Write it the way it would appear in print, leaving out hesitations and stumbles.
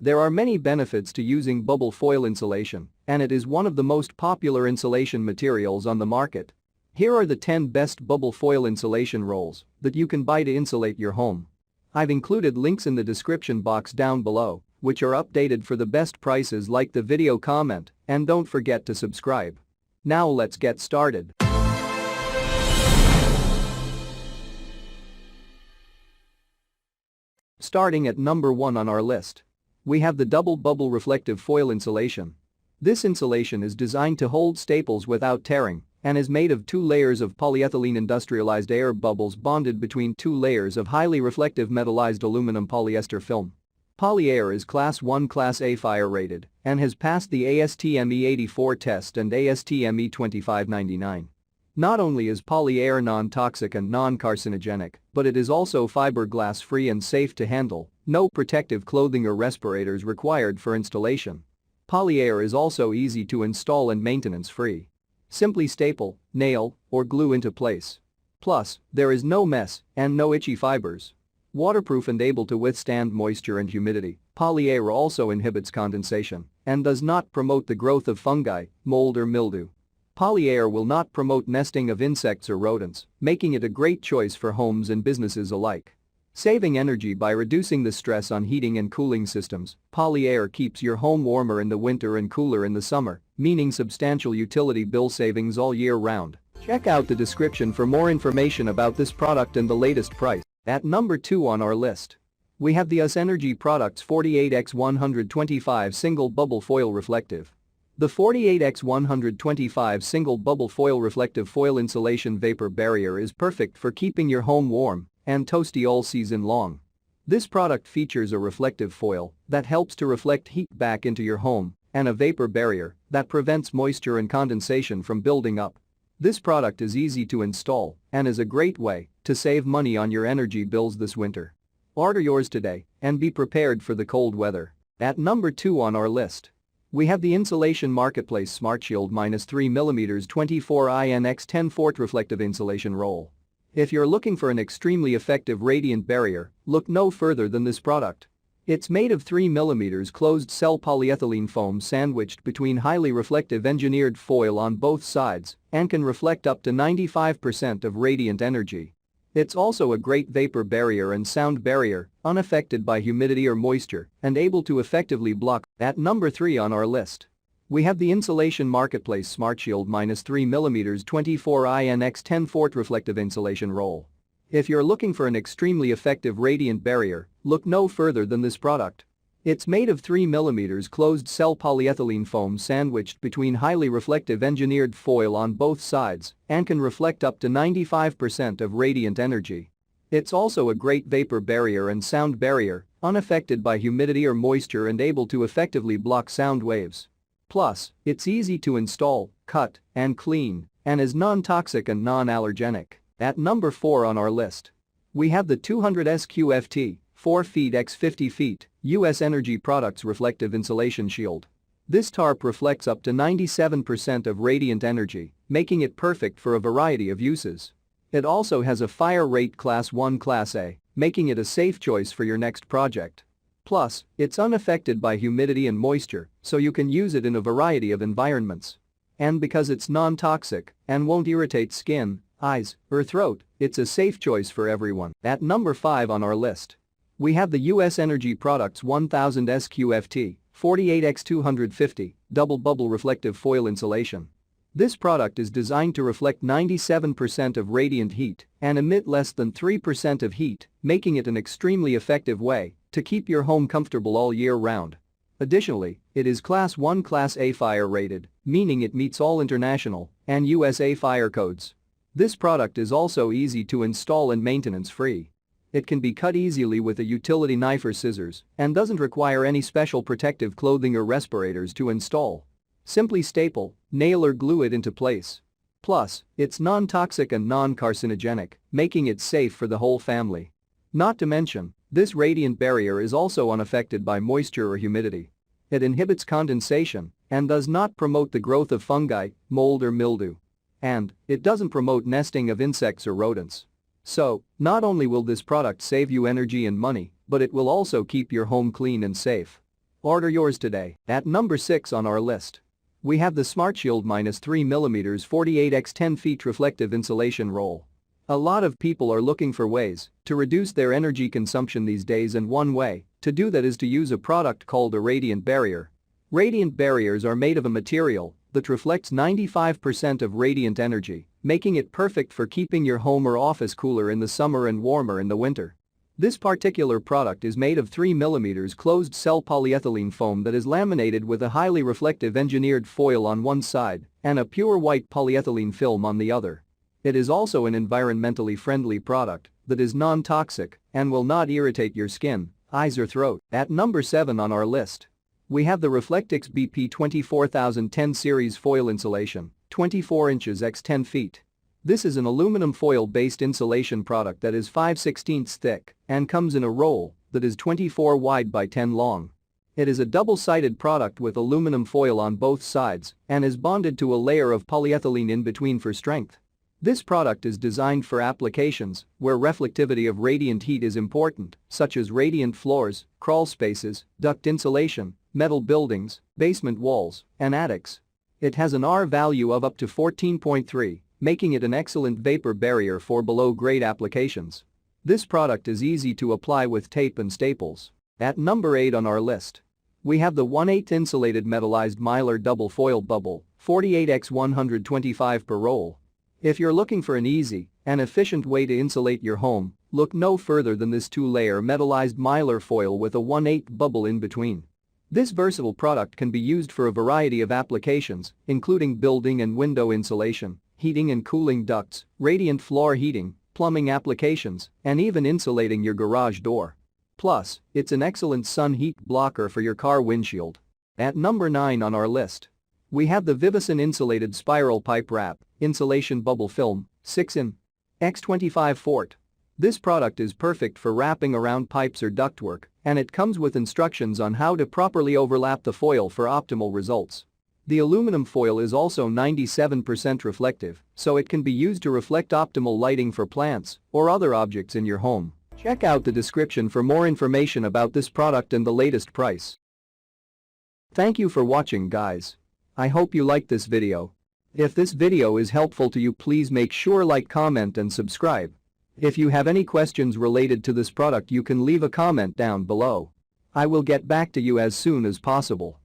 There are many benefits to using bubble foil insulation, and it is one of the most popular insulation materials on the market. Here are the 10 best bubble foil insulation rolls that you can buy to insulate your home. I've included links in the description box down below, which are updated for the best prices. Like the video, comment, and don't forget to subscribe. Now let's get started. Starting at number 1 on our list, we have the double bubble reflective foil insulation. This insulation is designed to hold staples without tearing and is made of 2 layers of polyethylene industrialized air bubbles bonded between 2 layers of highly reflective metallized aluminum polyester film. PolyAir is Class 1 Class A fire rated and has passed the ASTM E84 test and ASTM E2599. Not only is PolyAir non-toxic and non-carcinogenic, but it is also fiberglass-free and safe to handle. No protective clothing or respirators required for installation. PolyAir is also easy to install and maintenance-free. Simply staple, nail, or glue into place. Plus, there is no mess and no itchy fibers. Waterproof and able to withstand moisture and humidity, PolyAir also inhibits condensation and does not promote the growth of fungi, mold or mildew. PolyAir will not promote nesting of insects or rodents, making it a great choice for homes and businesses alike. Saving energy by reducing the stress on heating and cooling systems, PolyAir keeps your home warmer in the winter and cooler in the summer, meaning substantial utility bill savings all year round. Check out the description for more information about this product and the latest price. At number 2 on our list, we have the US Energy Products 48x125 Single Bubble Foil Reflective. The 48x125 Single Bubble Foil Reflective Foil Insulation Vapor Barrier is perfect for keeping your home warm and toasty all season long. This product features a reflective foil that helps to reflect heat back into your home and a vapor barrier that prevents moisture and condensation from building up. This product is easy to install and is a great way to save money on your energy bills this winter. Order yours today and be prepared for the cold weather. At number 2 on our list, we have the Insulation Marketplace SmartShield -3mm 24INX10 Fort Reflective Insulation Roll. If you're looking for an extremely effective radiant barrier, look no further than this product. It's made of 3mm closed-cell polyethylene foam sandwiched between highly reflective engineered foil on both sides and can reflect up to 95% of radiant energy. It's also a great vapor barrier and sound barrier, unaffected by humidity or moisture, and able to effectively block. At number 3 on our list, we have the Insulation Marketplace SmartShield -3mm 24INX10 Fort Reflective Insulation Roll. If you're looking for an extremely effective radiant barrier, look no further than this product. It's made of 3mm closed-cell polyethylene foam sandwiched between highly reflective engineered foil on both sides and can reflect up to 95% of radiant energy. It's also a great vapor barrier and sound barrier, unaffected by humidity or moisture and able to effectively block sound waves. Plus, it's easy to install, cut, and clean, and is non-toxic and non-allergenic. At number 4 on our list, we have the 200 SQFT 4 feet x 50 feet US Energy Products Reflective Insulation Shield. This tarp reflects up to 97% of radiant energy, making it perfect for a variety of uses. It also has a fire rate Class 1 Class A, making it a safe choice for your next project. Plus, it's unaffected by humidity and moisture, so you can use it in a variety of environments. And because it's non-toxic and won't irritate skin, eyes, or throat, it's a safe choice for everyone. At number 5 on our list, we have the US Energy Products 1000 SQFT 48x250 Double Bubble Reflective Foil Insulation. This product is designed to reflect 97% of radiant heat and emit less than 3% of heat, making it an extremely effective way to keep your home comfortable all year round. Additionally, it is Class 1 Class A fire rated, meaning it meets all international and USA fire codes. This product is also easy to install and maintenance-free. It can be cut easily with a utility knife or scissors and doesn't require any special protective clothing or respirators to install. Simply staple, nail or glue it into place. Plus, it's non-toxic and non-carcinogenic, making it safe for the whole family. Not to mention, this radiant barrier is also unaffected by moisture or humidity. It inhibits condensation and does not promote the growth of fungi, mold or mildew. And it doesn't promote nesting of insects or rodents. So, not only will this product save you energy and money, but it will also keep your home clean and safe. Order yours today. At number 6 on our list, we have the SmartShield -3mm 48x 10 feet reflective insulation roll. A lot of people are looking for ways to reduce their energy consumption these days, and one way to do that is to use a product called a radiant barrier. Radiant barriers are made of a material that reflects 95% of radiant energy, making it perfect for keeping your home or office cooler in the summer and warmer in the winter. This particular product is made of 3mm closed-cell polyethylene foam that is laminated with a highly reflective engineered foil on one side and a pure white polyethylene film on the other. It is also an environmentally friendly product that is non-toxic and will not irritate your skin, eyes or throat. At number 7 on our list, we have the Reflectix BP 24010 series foil insulation, 24 inches x 10 feet. This is an aluminum foil-based insulation product that is 5/16 thick and comes in a roll that is 24 wide by 10 long. It is a double-sided product with aluminum foil on both sides and is bonded to a layer of polyethylene in between for strength. This product is designed for applications where reflectivity of radiant heat is important, such as radiant floors, crawl spaces, duct insulation, metal buildings, basement walls, and attics. It has an R value of up to 14.3, making it an excellent vapor barrier for below-grade applications. This product is easy to apply with tape and staples. At number 8 on our list, we have the 1/8 insulated metallized Mylar double foil bubble, 48x 125 per roll. If you're looking for an easy and efficient way to insulate your home, look no further than this 2-layer metallized Mylar foil with a 1/8 bubble in between. This versatile product can be used for a variety of applications, including building and window insulation, heating and cooling ducts, radiant floor heating, plumbing applications, and even insulating your garage door. Plus, it's an excellent sun heat blocker for your car windshield. At number 9 on our list, we have the Vivison insulated spiral pipe wrap insulation bubble film, 6 in x 25 fort. This product is perfect for wrapping around pipes or ductwork, and it comes with instructions on how to properly overlap the foil for optimal results. The aluminum foil is also 97% reflective, so it can be used to reflect optimal lighting for plants or other objects in your home. Check out the description for more information about this product and the latest price. Thank you for watching, guys. I hope you liked this video. If this video is helpful to you, please make sure like, comment and subscribe. If you have any questions related to this product, you can leave a comment down below. I will get back to you as soon as possible.